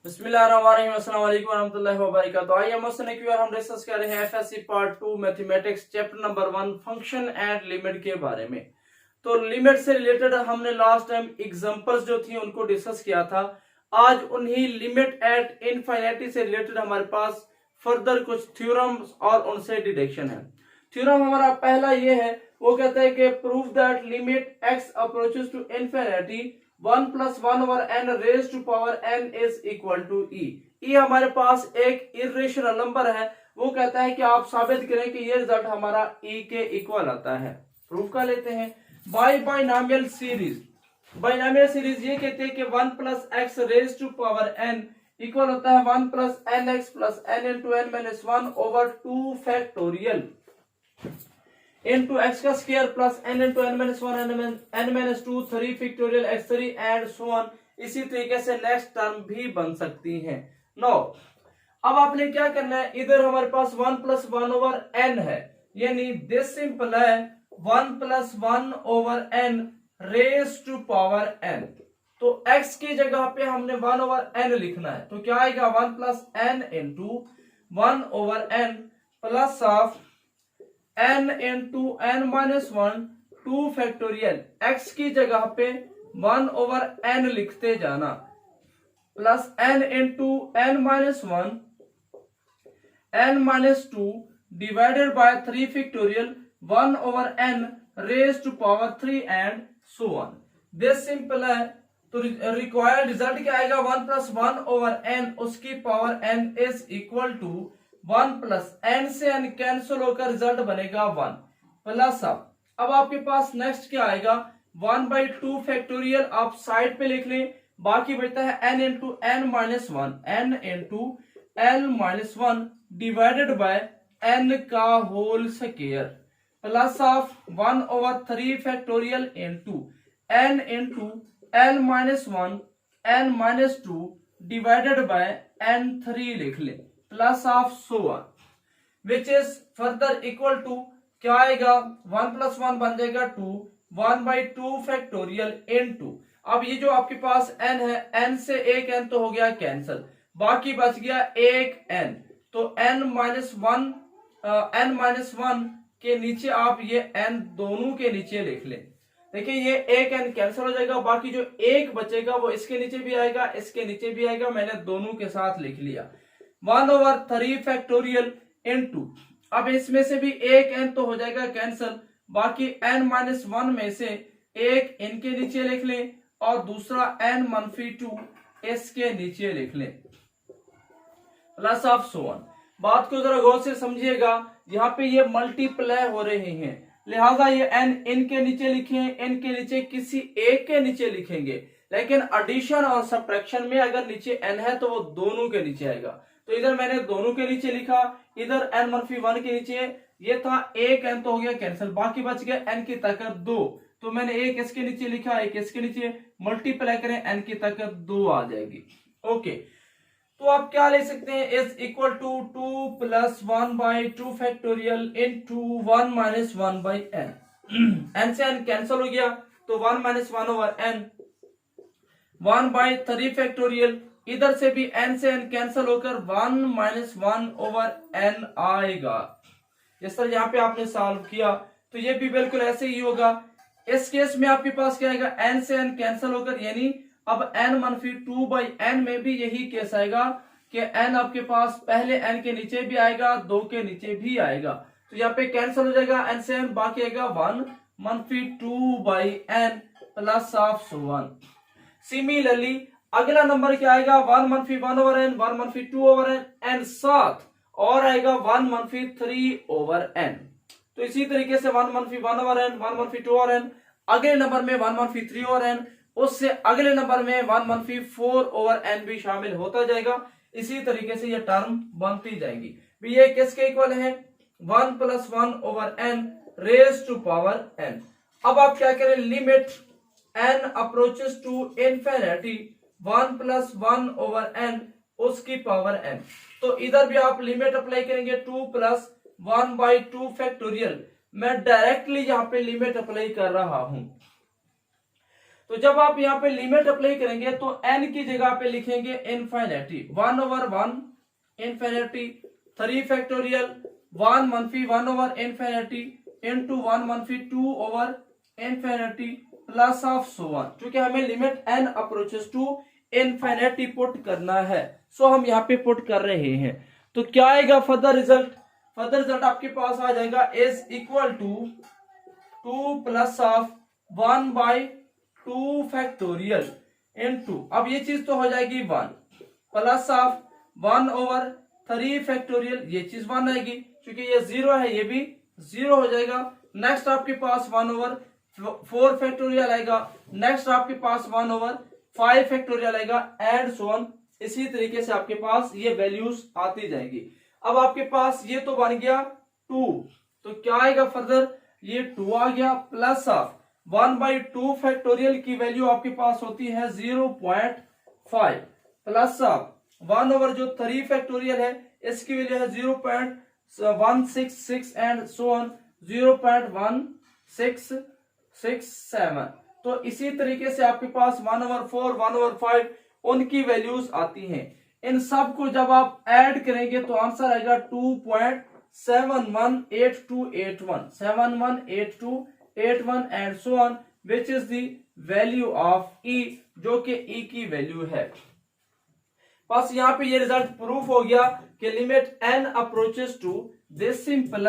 बिस्मिल्लाहिर्रहमानिर्रहीम, अस्सलाम वालेकुम रहमतुल्लाहि व बरकातहू। आइए हम डिस्कस कर रहे हैं FSc part 2 mathematics chapter number 1 function and limit के बारे में। तो लिमिट से रिलेटेड हमने लास्ट टाइम एग्जांपल्स जो थी उनको डिस्कस किया था। आज उन्हीं लिमिट एट इनफिनिटी से रिलेटेड हमारे पास फर्दर कुछ थ्योरम्स और उनसे डिडक्शन है। थ्योरम हमारा पहला ये है, वो कहता है कि prove that limit x approaches to infinity 1 plus 1 over n raise to power n is equal to e। e हमारे पास एक इरेशनल नंबर है। वो कहता है कि आप साबित करें कि ये रिजल्ट हमारा e के इक्वल आता है। प्रूफ कर लेते हैं। बाइनॉमियल सीरीज ये कहते हैं कि 1 plus x raise to power n equal होता है 1 plus n x plus n into n minus 1 over 2 factorial into x का square plus n into n minus 1 n minus 2 3 factorial x3 and so on. इसी तरीके से next term भी बन सकती हैं। नो अब आपने क्या करना है, इधर हमारे पास 1 प्लस 1 ओवर n है, यानी दिस सिंपल है 1 plus 1 over n raise to power n। तो x की जगह पे हमने 1 ओवर n लिखना है, तो क्या आएगा 1 plus n into 1 over n plus of n into n minus 1 2 factorial. x की जगह पे 1 ओवर n लिखते जाना plus n into n minus 1 n minus 2 divided by 3 factorial 1 over n raise to power 3 and so on. This simple है। तो required result क्या आएगा 1 plus 1 over n उसकी power n is equal to 1 plus n से n cancel होकर result बनेगा 1 plus अब आपके पास नेक्स्ट क्या आएगा 1 बाई 2 फैक्टोरियल आप साइड पे लिख लें, बाकी बचता है n into n minus 1 n into L minus 1 divided by n का whole square plus of 1 over 3 factorial into n into L minus 1 n minus 2 divided by n3 लिख लें plus of so on which is further equal to क्या आएगा 1 plus 1 बन जाएगा 2 1 by 2 factorial into अब ये जो आपके पास n है n से एक n तो हो गया कैंसिल, बाकी बच गया एक n। तो n माइनस 1 के नीचे आप ये n दोनों के नीचे लिख लें। देखिए ये एक n कैंसिल हो जाएगा, बाकी जो एक बचेगा वो इसके नीचे भी आएगा इसके नीचे भी आएगा, मैंने दोनों के साथ लिख लिया 1 ओवर 3 फैक्टोरियल इनटू अब इसमें से भी एक n तो हो जाएगा कैंसिल, बाकी n माइनस 1 में से एक इनके नीचे लिख लें और दूसरा n मनफी 2 इसके नीचे लिख लें प्लस ऑफ सो ऑन। बात को जरा गौर से समझिएगा, यहाँ पे ये मल्टीप्लाई हो रहे हैं, लिहाजा ये n इनके नीचे लिखे इनके नीचे किसी एक के नीचे लिखेंगे, लेकिन एडिशन और सब्ट्रैक्शन में अगर नीचे n है तो वो दोनों के नीचे आएगा। तो इधर मैंने दोनों के नीचे लिखा, इधर n मनफी 1 के नीचे ये था एक n तो हो गया कैंसिल, बाकी बच गया n की ताकत 2, तो मैंने एक इसके नीचे लिखा एक इसके नीचे, मल्टीप्लाई करें n की ताकत 2 आ जाएगी। ओके तो आप क्या ले सकते हैं is equal to 2 plus 1 by 2 factorial into 1 minus 1 by n। n से n कैंसिल हो गया तो 1 minus 1 over n 1 by 3 factorial, इधर से भी n से n कैंसिल होकर 1 माइनस 1 ओवर n आएगा। इस तरह यहाँ पे आपने सॉल्व किया तो ये भी बिल्कुल ऐसे ही होगा। इस केस में आपके पास क्या आएगा n से n कैंसिल होकर, यानी अब n मनफी 2 बाई n में भी यही केस आएगा कि n आपके पास पहले n के नीचे भी आएगा 2 के नीचे भी आएगा, तो यहाँ पे कैंसिल हो जाएगा n से n, बाकी आएगा 1 मनफी 2 by n plus of so on. Similarly अगला नंबर क्या आएगा 1 मनफी 1 ओवर n 1 मनफी 2 ओवर n एंड साथ और आएगा 1 मनफी 3 ओवर n। तो इसी तरीके से 1 मनफी 1 ओवर n 1 मनफी 2 ओवर n, अगले नंबर में 1 मनफी 3 ओवर n, उससे अगले नंबर में 1 मनफी 4 ओवर n भी शामिल होता जाएगा। इसी तरीके से ये टर्म बनती जाएंगी। ये किसके इक्वल है 1 plus 1 over n raise to power n। अब आप क्या करें limit n approaches to infinity 1 plus 1 over n उसकी पावर n, तो इधर भी आप लिमिट अप्लाई करेंगे 2 प्लस 1 बाई 2 फैक्टोरियल। मैं डायरेक्टली यहाँ पे लिमिट अप्लाई कर रहा हूं, तो जब आप यहाँ पे लिमिट अप्लाई करेंगे तो n की जगह पे लिखेंगे इनफाइनिटी 1/1 इनफाइनिटी 3 फैक्टोरियल 1 मनफी 1/इनफाइनिटी इंटू 1 मनफी infinity plus of so on. क्योंकि हमें limit n approaches to infinity put करना है, सो हम यहाँ पे पुट कर रहे हैं। तो क्या आएगा फर्दर रिजल्ट? फर्दर रिजल्ट आपके पास आ जाएगा is equal to 2 plus of 1/2 factorial into, अब ये चीज तो हो जाएगी 1 प्लस ऑफ 1/3 फैक्टोरियल, ये चीज 1 आएगी क्योंकि ये 0 है, ये भी 0 हो जाएगा। नेक्स्ट आपके पास 1/4 फैक्टोरियल आएगा, नेक्स्ट आपके पास 1/5 फैक्टोरियल आएगा एंड सो ऑन। इसी तरीके से आपके पास ये वैल्यूज आती जाएंगी। अब आपके पास ये तो बन गया 2, तो क्या आएगा फर्दर? ये 2 आ गया प्लस ऑफ 1/2 फैक्टोरियल की वैल्यू आपके पास होती है 0.5 प्लस ऑफ 1/3 फैक्टोरियल है, इसकी वैल्यू है 0.166 एंड सो ऑन 0.1667। तो इसी तरीके से आपके पास 1/4 1/5 उनकी वैल्यूज आती हैं। इन सब को जब आप ऐड करेंगे तो आंसर आएगा 2.718281 and so on which is the value of E, जो कि ई की वैल्यू है। बस यहाँ पे ये रिजल्ट प्रूफ हो गया कि limit n approaches to this simple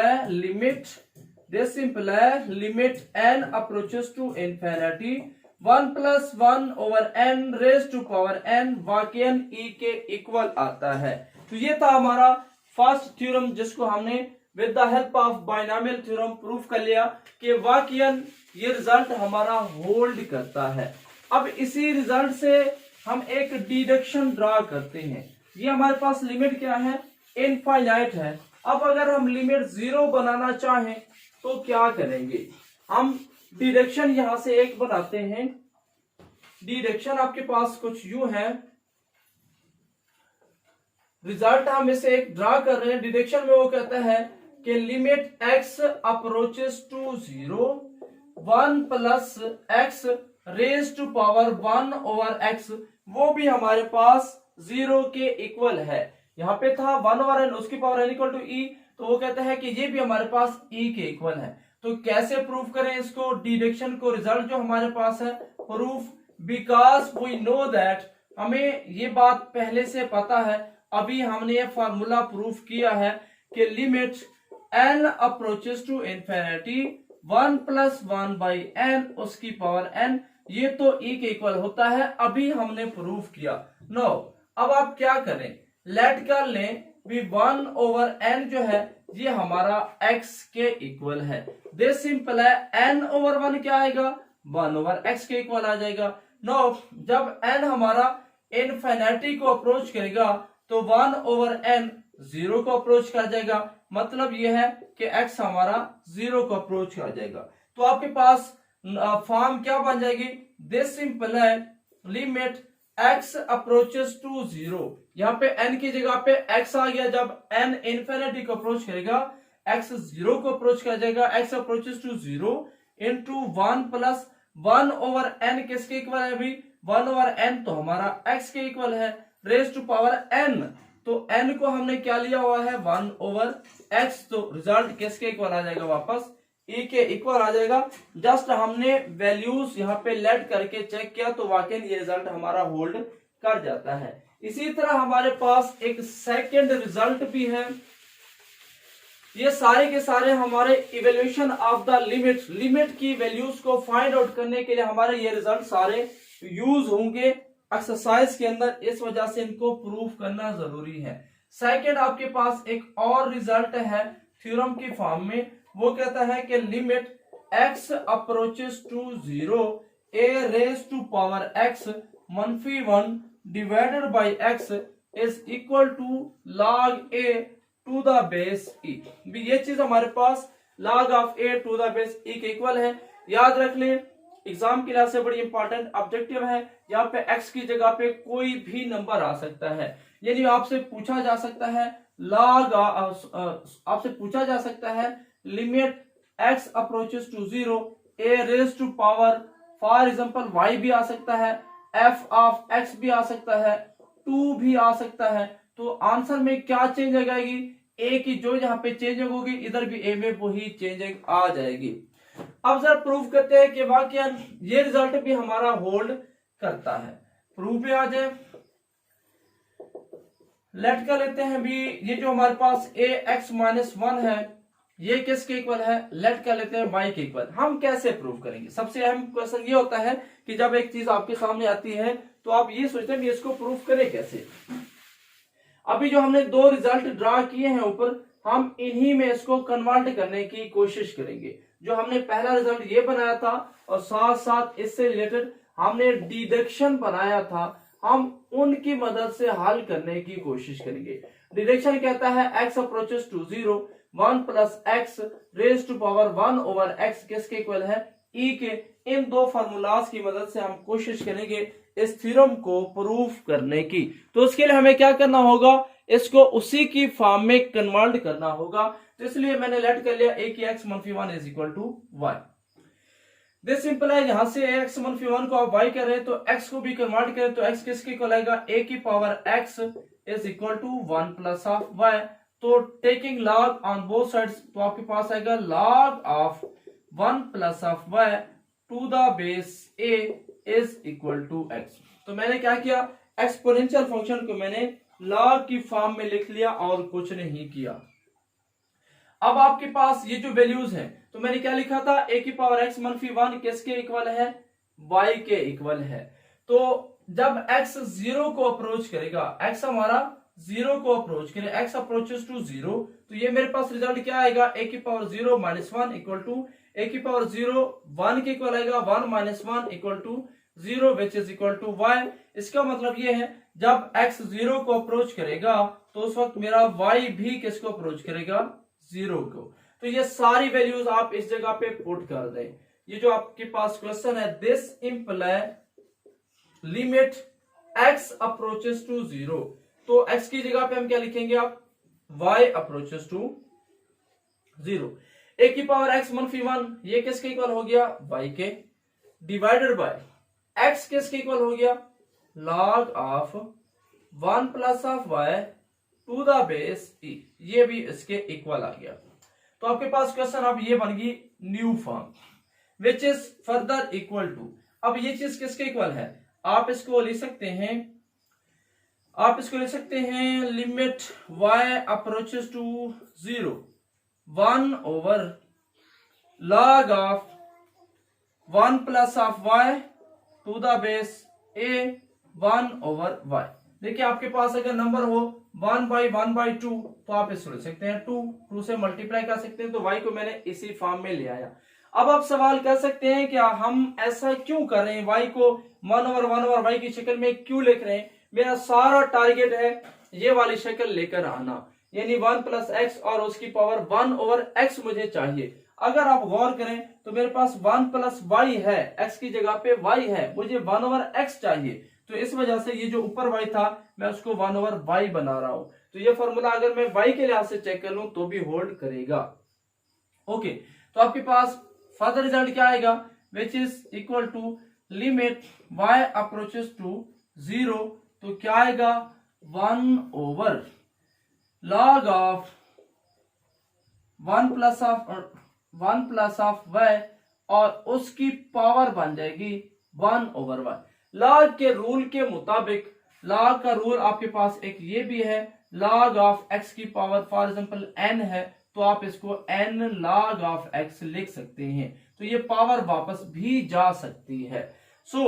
limit n approaches to infinity 1 + 1/n raise to power n वाकईन e के इक्वल आता है। तो ये था हमारा फर्स्ट थ्योरम जिसको हमने with the help of binomial theorem proof कर लिया कि वाकईन ये रिजल्ट हमारा होल्ड करता है। अब इसी रिजल्ट से हम एक डिडक्शन ड्रा करते हैं। ये हमारे पास लिमिट क्या है? इनफाइनाइट है। अब अगर हम लिमिट 0 बनाना चाहें तो क्या करेंगे? हम डिडक्शन यहां से एक बनाते हैं। डिडक्शन आपके पास कुछ यूं है, रिजल्ट हम इसे एक ड्रा कर रहे हैं। डिडक्शन में वो कहता है कि limit x approaches to 0 1 + x raise to power 1/x, वो भी हमारे पास 0 के इक्वल है। यहाँ पे था 1/n, उसकी power n equal to e, तो वो कहता है कि ये भी हमारे पास e के इक्वल है। तो कैसे प्रूफ करें इसको, डिडक्शन को? रिजल्ट जो हमारे पास है proof, because we know that, हमें ये बात पहले से पता है, अभी हमने ये फार्मूला प्रूफ किया है कि limit n approaches to infinity 1 + 1/n उसकी पावर n, ये तो e के इक्वल होता है, अभी हमने प्रूफ किया। नो, अब आप क्या करें? लेट कर लें भी 1/n जो है ये हमारा x के इक्वल है। दिस सिंपल है, n/1 क्या आएगा? 1/x के इक्वल आ जाएगा। नो, जब n हमारा इनफिनिटी को अप्रोच करेगा तो 1/n 0 को अप्रोच कर जाएगा। मतलब ये है कि x हमारा 0 को अप्रोच कर जाएगा। तो आपके पास फॉर्म क्या बन जाएगी? दिस सिंपल है, लिमिट x अप्रोचेस टू 0, यहाँ पे n की जगह पे x आ गया। जब n इनफिनिटी को अप्रोच करेगा x 0 को अप्रोच कर जाएगा। x approaches to 0 into 1 + 1/n किसके इक्वल है? अभी 1/n तो हमारा x के इक्वल है, रेज टू पावर n, तो n को हमने क्या लिया हुआ है? 1/x, तो रिजल्ट किसके इक्वल आ जाएगा? वापस e के इक्वल आ जाएगा। जस्ट हमने वैल्यूज यहाँ पे लेट करके चेक किया तो वाकई ये रिजल्ट हमारा होल्ड कर जाता है। इसी तरह हमारे पास एक सेकंड रिजल्ट भी है। ये सारे के सारे हमारे इवेल्यूशन ऑफ द लिमिट की वैल्यूज को फाइंड आउट करने के लिए हमारे ये रिजल्ट सारे यूज होंगे एक्सरसाइज के अंदर, इस वजह से इनको प्रूफ करना जरूरी है। सेकंड आपके पास एक और रिजल्ट है थ्योरम की फॉर्म में, वो कहता है कि limit x approaches to 0 a raise to power x -1 divided by x is equal to log a to the base e। ये चीज हमारे पास log of a to the base e के इक्वल है। याद रख लें, एग्जाम के लिहाज से बड़ी इंपॉर्टेंट ऑब्जेक्टिव है। यहाँ पे x की जगह पे कोई भी नंबर आ सकता है, यानी आपसे पूछा जा सकता है आपसे पूछा जा सकता है limit x approaches to 0 a raise to power for example y भी आ सकता है, f ऑफ x भी आ सकता है, 2 भी आ सकता है। तो आंसर में क्या चेंज आएगी, a की जो यहाँ पे चेंजिंग होगी इधर भी a में वही चेंजिंग आ जाएगी। अब जरा प्रूव करते हैं कि वाकई ये रिजल्ट भी हमारा होल्ड करता है। प्रूफ पे आ जाए, लेट कर लेते हैं भी ये जो हमारे पास ax-1 है ये किसके इक्वल है, लेट कर लेते हैं y के इक्वल। हम कैसे प्रूव करेंगे, सबसे अहम क्वेश्चन ये होता है कि जब एक चीज आपके सामने आती है तो आप ये सोचते हैं कि इसको प्रूव करें कैसे। अभी जो हमने दो रिजल्ट ड्रा किए हैं ऊपर, हम इन्हीं में इसको कन्वर्ट करने की कोशिश करेंगे। जो हमने पहला रिजल्ट ये बनाया था और साथ साथ इससे रिलेटेड हमने डिडक्शन बनाया था, हम उनकी मदद से हल करने की कोशिश करेंगे। डिडक्शन कहता है x approaches to 0, 1 plus x raise to power 1 over x किसके इक्वल है, e के। इन दो फार्मूलाज की मदद से हम कोशिश करेंगे इस थ्योरम को प्रूफ करने की। तो उसके लिए हमें क्या करना होगा, इसको उसी की फॉर्म में कन्वर्ट करना होगा। तो इसलिए मैंने लेट कर लिया a की x-1 is equal to y। This simple है, यहां से x-1 को आप y कर रहे हैं तो x को भी कन्वर्ट करें तो x किसके इक्वल आएगा, a की power x is equal to 1 plus of y। तो taking log on both sides तो आपके पास आएगा log of 1 plus of y to the base a is equal to x। तो मैंने क्या किया, एक्सपोनेंशियल फंक्शन को मैंने लॉग की फॉर्म में लिख लिया और कुछ नहीं किया। अब आपके पास ये जो वैल्यूज हैं तो मैंने क्या लिखा था, a की पावर x-1 किसके इक्वल है, y के इक्वल है। तो जब x 0 को अप्रोच करेगा, x हमारा 0 को अप्रोच करे, x अप्रोचेस टू 0, तो ये मेरे पास रिजल्ट क्या आएगा, a की power 0 minus 1 equal to a की पावर 0 1 के इक्वल आएगा, 1 minus 1 equal to 0 which is equal to y। इसका मतलब ये है जब x 0 को अप्रोच करेगा तो उस वक्त मेरा y भी किसको अप्रोच करेगा, 0 को। तो ये सारी वैल्यूज आप इस जगह पे पुट कर दें। ये जो आपके पास क्वेश्चन है, this imply limit x approaches to 0, तो x की जगह पे हम क्या लिखेंगे, आप y अप्रोचेस टू 0। a की पावर x-1 ये किसके इक्वल हो गया, y के, डिवाइडेड बाय x किसके इक्वल हो गया, log of 1 plus of y to the base e, ये भी इसके इक्वल आ गया। तो आपके पास क्वेश्चन अब ये बन गई new form which is further equal to. अब ये चीज किसके इक्वल है, आप इसको लिख सकते हैं, limit y approaches to 0 1 over log of 1 plus of y to the base a 1 over y। देखिए आपके पास अगर नंबर हो 1/1/2 तो आप इसको ले सकते हैं 2 से मल्टीप्लाई कर सकते हैं। तो y को मैंने इसी फॉर्म में ले आया। अब आप सवाल कर सकते हैं क्या हम ऐसा क्यों कर रहे हैं, y को 1/1 y की शक्ल में क्यों लिख रहे हैं। मेरा सारा टारगेट है ये वाली शक्ल लेकर आना, यानी 1 प्लस एक्स और उसकी पावर 1 ओवर x मुझे चाहिए। अगर आप गौर करें तो मेरे पास 1 प्लस वाई है, x की जगह पे y है, मुझे 1 ओवर x चाहिए। तो इस वजह से ये जो ऊपर y था मैं उसको 1 ओवर y बना रहा हूं। तो ये फॉर्मूला अगर मैं y के लिहाज से चेक कर लूं तो भी होल्ड करेगा। ओके, तो आपके पास फर्दर रिजल्ट क्या आएगा, which is equal to limit y approaches to 0, तो क्या आएगा 1 over log of 1 plus of y और उसकी पावर बन जाएगी 1 ओवर y। लॉग के रूल के मुताबिक, लॉग का रूल आपके पास एक ये भी है, log ऑफ x की पावर फॉर एग्जांपल n है तो आप इसको n log ऑफ x लिख सकते हैं। तो ये पावर वापस भी जा सकती है। सो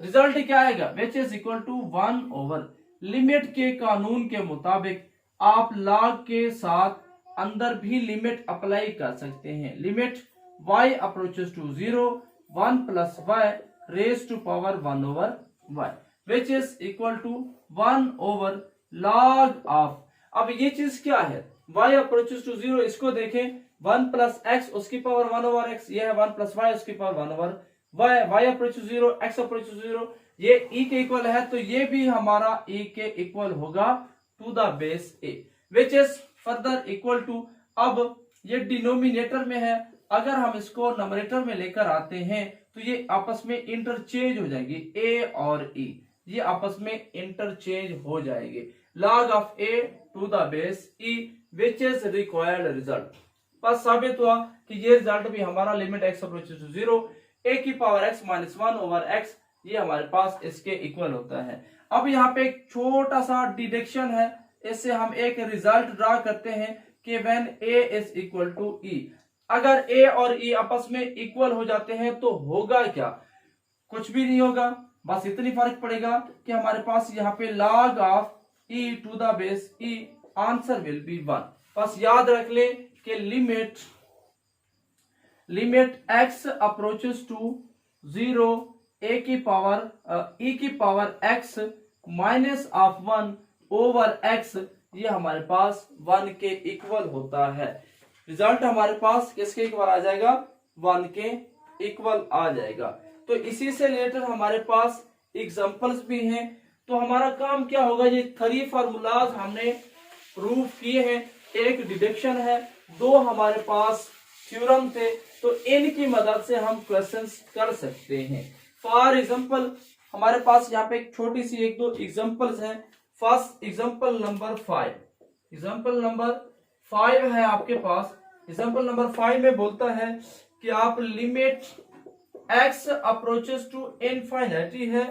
रिजल्ट क्या आएगा, which is equal to 1 over limit के कानून के मुताबिक आप log के साथ अंदर भी लिमिट अप्लाई कर सकते हैं। Limit y approaches to 0 1 plus y raise to power 1 over y which is equal to 1 over log of, अब ये चीज क्या है, y अप्रोचेस टू 0, इसको देखें 1 प्लस एक्स उसकी पावर 1 ओवर x, ये है 1 प्लस y उसकी power 1 over y approaches 0 x approaches 0, ये e के इक्वल है तो ये भी हमारा e के इक्वल होगा to the base a which is further equal to. अब ये डिनोमिनेटर में है, अगर हम इसको नंबरेटर में लेकर आते हैं तो ये आपस में इंटरचेंज हो जाएंगे, ए और ई ये आपस में इंटरचेंज हो जाएंगे। log of A to the base E which is required result. बस साबित हुआ कि ये रिजल्ट भी हमारा limit x approaches to 0 a की power x minus 1 over x ये हमारे पास इसके इक्वल होता है। अब यहाँ पे एक छोटा सा डिडक्शन है, इससे हम एक रिजल्ट ड्रा करते हैं कि when a is equal to e, अगर a और e आपस में इक्वल हो जाते हैं तो होगा क्या? कुछ भी नहीं होगा, बस इतनी फर्क पड़ेगा कि हमारे पास यहाँ पे log of e to the base e answer will be 1। बस याद रख ले कि limit x approaches to 0 a की पावर e की power x minus of 1 over x ये हमारे पास 1 के इक्वल होता है। रिजल्ट हमारे पास किसके इक्वल आ जाएगा? 1 के इक्वल आ जाएगा। तो इसी से रिलेटेड हमारे पास एग्जांपल्स भी हैं। तो हमारा काम क्या होगा, ये 3 फार्मूलाज हमने प्रूफ किए हैं, एक डिडक्शन है, 2 हमारे पास थ्योरम थे, तो इनकी मदद से हम क्वेश्चंस कर सकते हैं। फॉर एग्जांपल हमारे पास यहाँ पे एक छोटी सी 1-2 एग्जांपल्स हैं। First example number 5, example number 5 है आपके पास। एग्जांपल नंबर 5 में बोलता है कि आप लिमिट x अप्रोचेस टू इनफाइनिटी है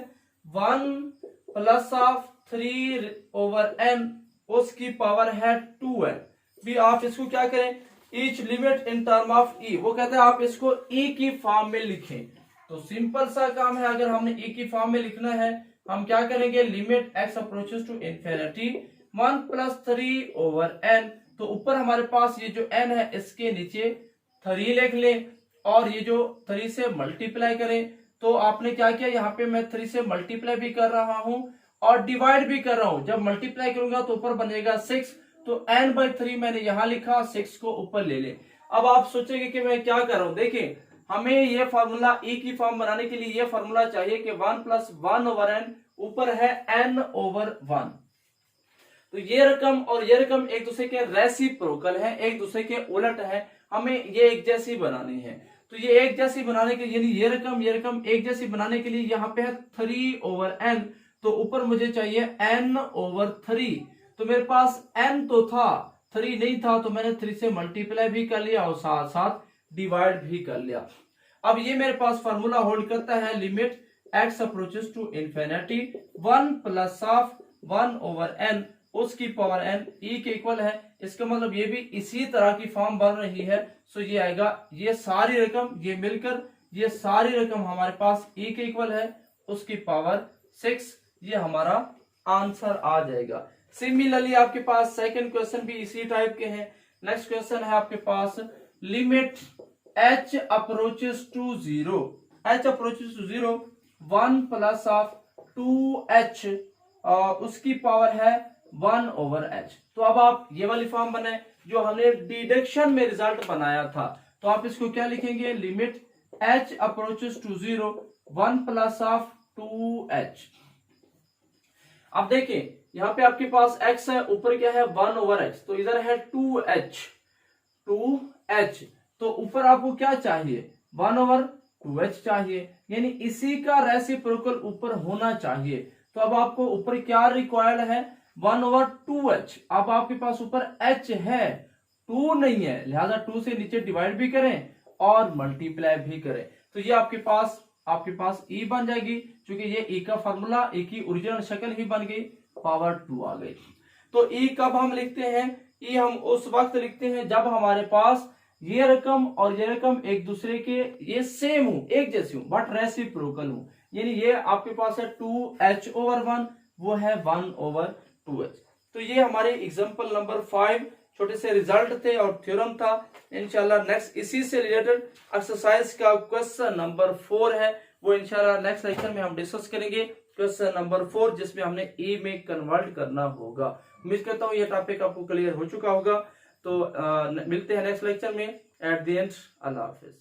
1 प्लस ऑफ 3 ओवर n उसकी पावर है 2n। भी आप इसको क्या करें, each limit in term of e, वो कहते हैं आप इसको e की फॉर्म में लिखें। तो सिंपल सा काम है, अगर हमने e की फॉर्म में लिखना है हम क्या करेंगे, limit x approaches to infinity 1 plus 3 over n। तो ऊपर हमारे पास ये जो n है इसके नीचे 3 लिख लें और ये जो 3 से मल्टीप्लाई करें। तो आपने क्या किया, यहाँ पे मैं 3 से मल्टीप्लाई भी कर रहा हूं और डिवाइड भी कर रहा हूं। जब मल्टीप्लाई करूंगा तो ऊपर बनेगा 6, तो n/3 मैंने यहां लिखा, 6 को ऊपर ले ले। अब आप सोचेंगे कि मैं क्या कर रहा हूं, देखिए हमें ये फार्मूला e की फॉर्म बनाने के लिए ये फार्मूला चाहिए कि 1 प्लस 1 ओवर n, ऊपर है n ओवर 1। तो ये रकम और ये रकम एक दूसरे के रेसिप्रोकल है, एक दूसरे के उलट है, हमें ये एक जैसी बनानी है। तो ये एक जैसी बनाने के यानी ये रकम एक जैसी बनाने के लिए यहाँ पे है 3 ओवर n, तो ऊपर मुझे चाहिए n ओवर 3। तो मेरे पास n तो था, 3 नहीं था, तो मैंने 3 से मल्टीप्लाई भी कर लिया और साथ साथ डिवाइड भी कर लिया। अब ये मेरे पास फार्मूला होल्ड करता है, limit x approaches to infinity 1 plus of 1 over n उसकी पावर n e के इक्वल है। इसका मतलब ये भी इसी तरह की फॉर्म बन रही है। सो ये आएगा, ये सारी रकम ये मिलकर ये सारी रकम हमारे पास e के इक्वल है, उसकी पावर 6, ये हमारा आंसर आ जाएगा। सिमिलरली आपके पास सेकंड क्वेश्चन भी इसी टाइप के हैं। नेक्स्ट क्वेश्चन है आपके पास, limit h approaches to 0, h approaches to 0 1 plus of 2h उसकी पावर है 1 ओवर h। तो अब आप ये वाली फॉर्म बनाए जो हमने डिडक्शन में रिजल्ट बनाया था, तो आप इसको क्या लिखेंगे, limit h approaches to 0 1 plus of 2h। अब देखिए यहाँ पे आपके पास x है, ऊपर क्या है 1 ओवर h, तो इधर है 2h, तो ऊपर आपको क्या चाहिए, 1 ओवर 2h चाहिए, यानी इसी का रेसिप्रोकल ऊपर होना चाहिए। तो अब आपको ऊपर क्या रिक्वायर्ड है, 1 ओवर 2h। अब आपके पास ऊपर h है, 2 नहीं है, लिहाजा 2 से नीचे डिवाइड भी करें और मल्टीप्लाई भी करें। तो ये आपके पास e बन जाएगी, क्योंकि ये e का फॉर्मूला, e की ओरिजिनल शक्ल ही बन गई, पावर 2 आ गई। तो e कब हम लिखते हैं, e हम उस वक्त लिखते हैं जब हमारे पास ये रकम और ये रकम एक दूसरे के ये सेम हो, एक जैसी हो, बट रेसिप्रोकल हो। यानी ये आपके पास है 2h ओवर 1, वो है 1 ओवर 2h। तो ये हमारे एग्जांपल नंबर 5 छोटे से रिजल्ट थे और थ्योरम था। इंशाल्लाह नेक्स्ट इसी से रिलेटेड एक्सरसाइज का क्वेश्चन नंबर 4 है, वो इंशाल्लाह नेक्स्ट लेक्चर में हम डिस्कस करेंगे। क्वेश्चन नंबर 4 जिसमें हमने ए में कन्वर्ट करना होगा। उम्मीद करता हूँ ये टॉपिक आपको क्लियर हो चुका होगा। तो मिलते हैं नेक्स्ट लेक्चर में। At the end, Allah Hafiz.